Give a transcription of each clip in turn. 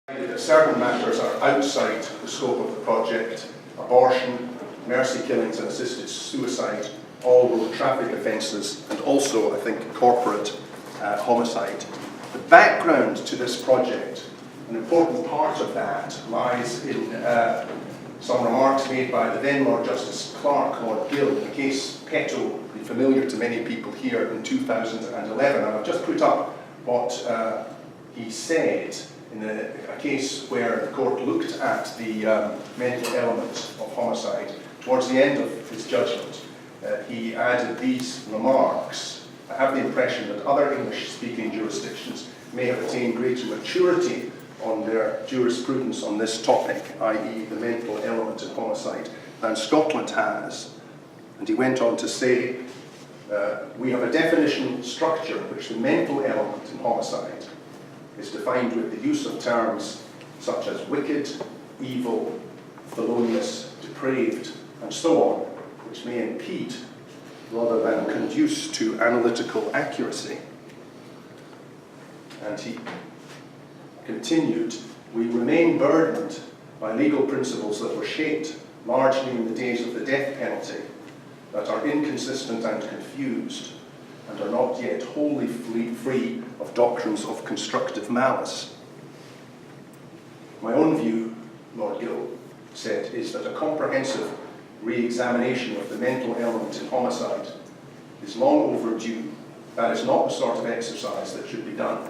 that certain matters are outside the scope of the project: abortion, mercy killings and assisted suicide, all road traffic offences, and also, I think, corporate homicide. The background to this project, an important part of that, lies in some remarks made by the then Lord Justice Clerk, Lord Gill, in the case Petto, familiar to many people here, in 2011. And I've just put up what he said in a case where the court looked at the mental element of homicide. Towards the end of his judgment, he added these remarks: "I have the impression that other English-speaking jurisdictions may have attained greater maturity on their jurisprudence on this topic, i.e. the mental element in homicide, than Scotland has." And he went on to say, "We have a definition structure in which the mental element in homicide is defined with the use of terms such as wicked, evil, felonious, depraved, and so on, which may impede rather than conduce to analytical accuracy." And he continued, "We remain burdened by legal principles that were shaped largely in the days of the death penalty, that are inconsistent and confused, and are not yet wholly free of doctrines of constructive malice. My own view," Lord Gill said, "is that a comprehensive re-examination of the mental element in homicide is long overdue. That is not the sort of exercise that should be done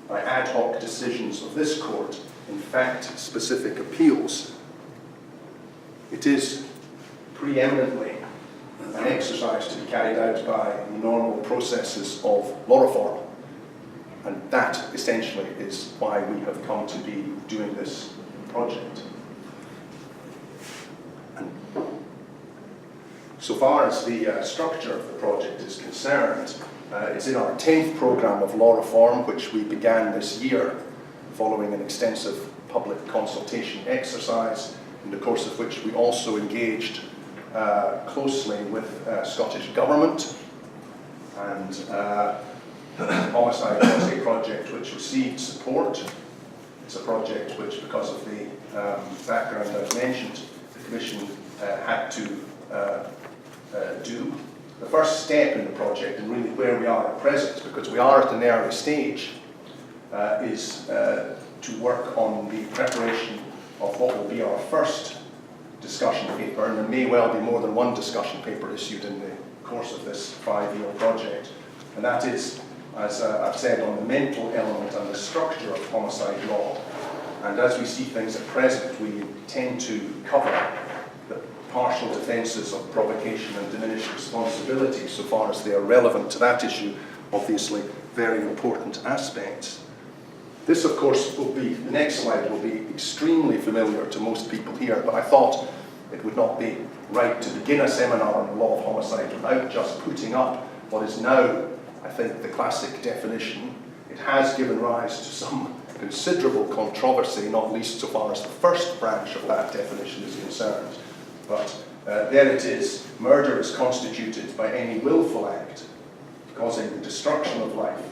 by ad hoc decisions of this court in fact-specific appeals. It is preeminently an exercise to be carried out by the normal processes of law reform, and that essentially is why we have come to be doing this project." And so far as the structure of the project is concerned, it's in our 10th programme of law reform, which we began this year following an extensive public consultation exercise, in the course of which we also engaged closely with Scottish Government. And Homicide was a project which received support. It's a project which, because of the background I've mentioned, the Commission had to do. The first step in the project, and really where we are at present, because we are at an early stage, is to work on the preparation of what will be our first discussion paper, and there may well be more than one discussion paper issued in the course of this 5-year project. And that is, as I've said, on the mental element and the structure of homicide law. And as we see things at present, we tend to cover the partial defences of provocation and diminished responsibility so far as they are relevant to that issue, obviously very important aspects. This, of course, will be, the next slide will be extremely familiar to most people here, but I thought it would not be right to begin a seminar on the law of homicide without just putting up what is now, I think, the classic definition. It has given rise to some considerable controversy, not least so far as the first branch of that definition is concerned. But there it is: murder is constituted by any willful act causing the destruction of life,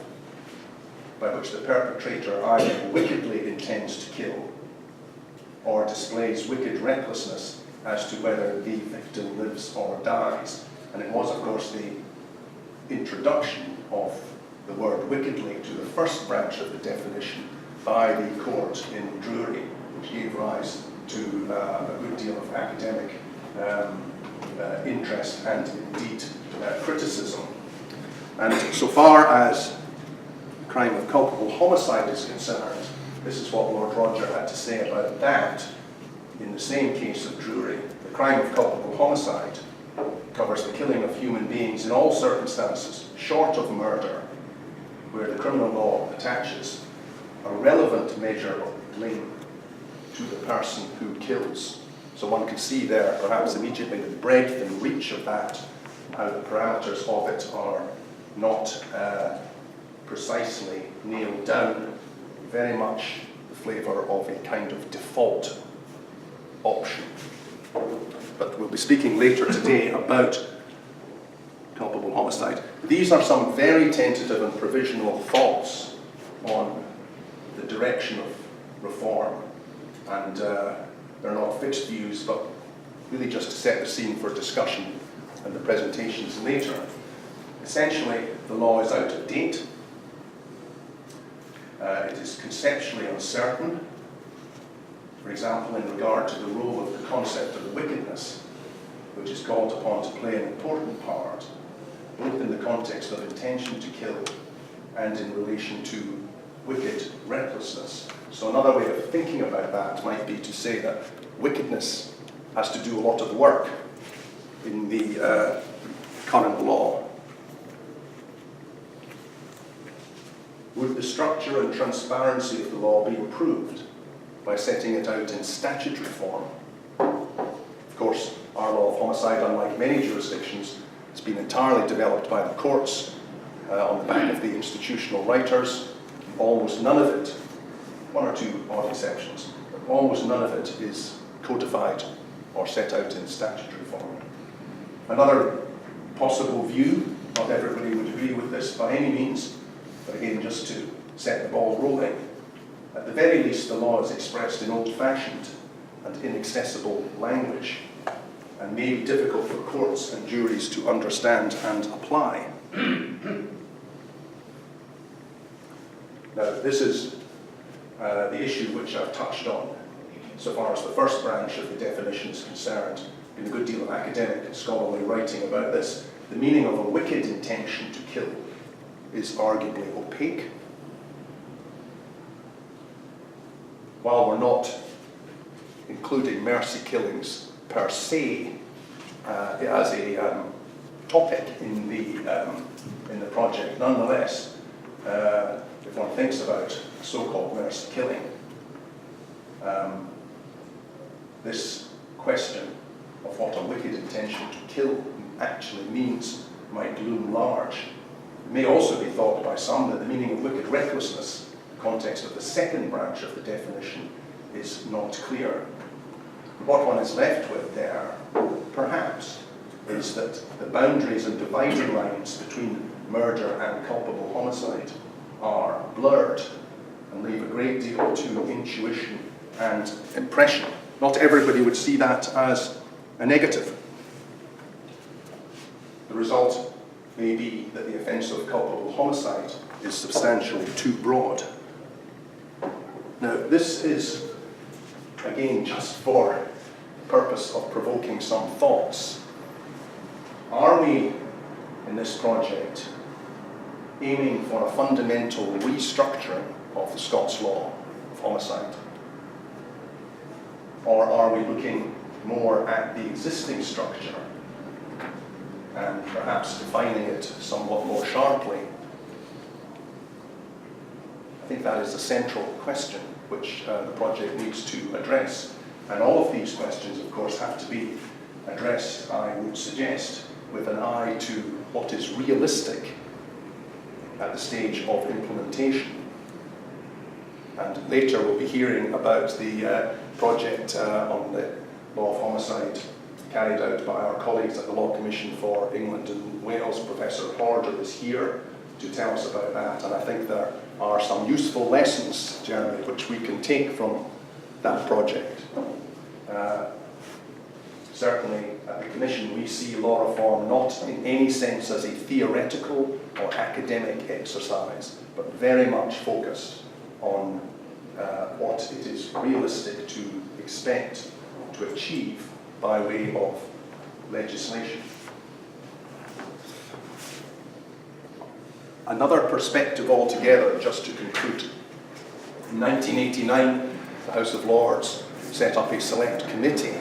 by which the perpetrator either wickedly intends to kill or displays wicked recklessness as to whether the victim lives or dies. And it was, of course, the introduction of the word wickedly to the first branch of the definition by the court in Drury, which gave rise to a good deal of academic interest and indeed criticism. And so far as crime of culpable homicide is concerned, this is what Lord Roger had to say about that in the same case of Drury. The crime of culpable homicide covers the killing of human beings in all circumstances short of murder, where the criminal law attaches a relevant measure of blame to the person who kills. So one can see there perhaps immediately the breadth and reach of that, how the parameters of it are not precisely nailed down, very much the flavour of a kind of default option. But we'll be speaking later today about culpable homicide. These are some very tentative and provisional thoughts on the direction of reform. And they're not fixed views, but really just to set the scene for discussion and the presentations later. Essentially, the law is out of date. It is conceptually uncertain. For example, in regard to the role of the concept of wickedness, which is called upon to play an important part, both in the context of intention to kill and in relation to wicked recklessness. So another way of thinking about that might be to say that wickedness has to do a lot of work in the current law. Would the structure and transparency of the law be improved by setting it out in statutory form? Of course, our law of homicide, unlike many jurisdictions, has been entirely developed by the courts on the back of the institutional writers. Almost none of it, one or two odd exceptions, but almost none of it is codified or set out in statutory form. Another possible view, not everybody would agree with this by any means, but again, just to set the ball rolling, at the very least the law is expressed in old-fashioned and inaccessible language and may be difficult for courts and juries to understand and apply. Now, this is the issue which I've touched on so far as the first branch of the definition is concerned. Been a good deal of academic and scholarly writing about this. The meaning of a wicked intention to kill is arguably opaque. While we're not including mercy killings per se as a topic in the project, nonetheless, if one thinks about so-called mercy killing, this question of what a wicked intention to kill actually means might loom large. It may also be thought by some that the meaning of wicked recklessness, the context of the second branch of the definition, is not clear. What one is left with there, perhaps, is that the boundaries and dividing lines between murder and culpable homicide are blurred and leave a great deal to intuition and impression. Not everybody would see that as a negative. The result may be that the offence of culpable homicide is substantially too broad. Now, this is, again, just for the purpose of provoking some thoughts. Are we, in this project, aiming for a fundamental restructuring of the Scots law of homicide? Or are we looking more at the existing structure and perhaps defining it somewhat more sharply? I think that is the central question which the project needs to address. And all of these questions, of course, have to be addressed, I would suggest, with an eye to what is realistic at the stage of implementation. And later we'll be hearing about the project on the law of homicide carried out by our colleagues at the Law Commission for England and Wales. Professor Horder is here to tell us about that, and I think there are some useful lessons, Jeremy, which we can take from that project. Certainly at the Commission we see law reform not in any sense as a theoretical or academic exercise, but very much focused on what it is realistic to expect to achieve by way of legislation. Another perspective altogether, just to conclude. In 1989, the House of Lords set up a select committee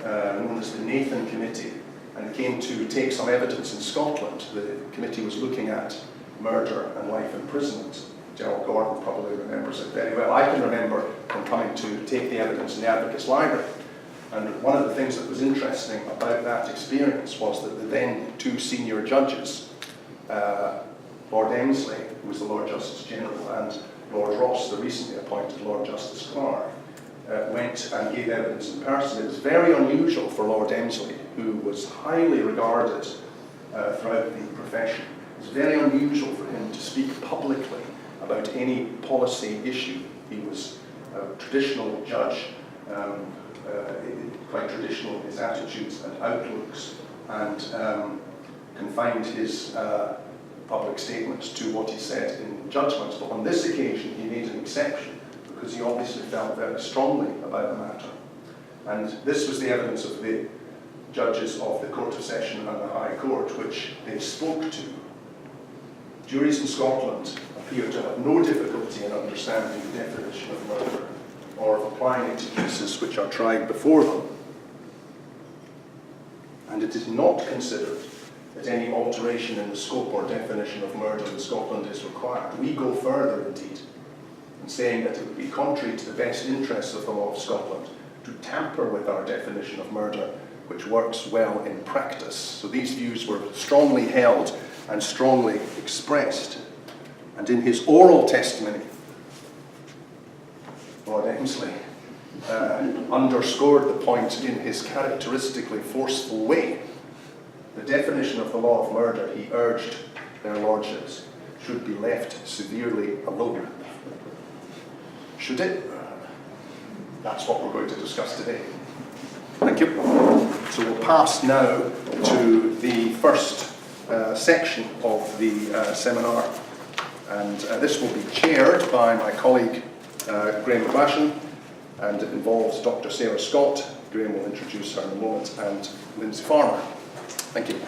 known as the Nathan Committee, and came to take some evidence in Scotland. The committee was looking at murder and life imprisonment. Gerald Gordon probably remembers it very well. I can remember from coming to take the evidence in the Advocates Library. And one of the things that was interesting about that experience was that the then two senior judges, Lord Emsley, who was the Lord Justice General, and Lord Ross, the recently appointed Lord Justice Clerk, went and gave evidence in person. It was very unusual for Lord Emsley, who was highly regarded throughout the profession. It was very unusual for him to speak publicly about any policy issue he was a traditional judge, quite traditional in his attitudes and outlooks, and confined his public statements to what he said in judgments. But on this occasion, he made an exception because he obviously felt very strongly about the matter. And this was the evidence of the judges of the Court of Session and the High Court, which they spoke to. Juries in Scotland appear to have no difficulty in understanding the definition of murder or of applying it to cases which are tried before them. And it is not considered that any alteration in the scope or definition of murder in Scotland is required. We go further, indeed, in saying that it would be contrary to the best interests of the law of Scotland to tamper with our definition of murder, which works well in practice. So these views were strongly held and strongly expressed. And in his oral testimony, Lord Emsley underscored the point in his characteristically forceful way. The definition of the law of murder, he urged their lordships, should be left severely alone. Should it? That's what we're going to discuss today. Thank you. So we'll pass now to the first section of the seminar, and this will be chaired by my colleague Graham Glashan, and it involves Dr. Sarah Scott. Graham will introduce her in a moment, and Lindsay Farmer. Thank you.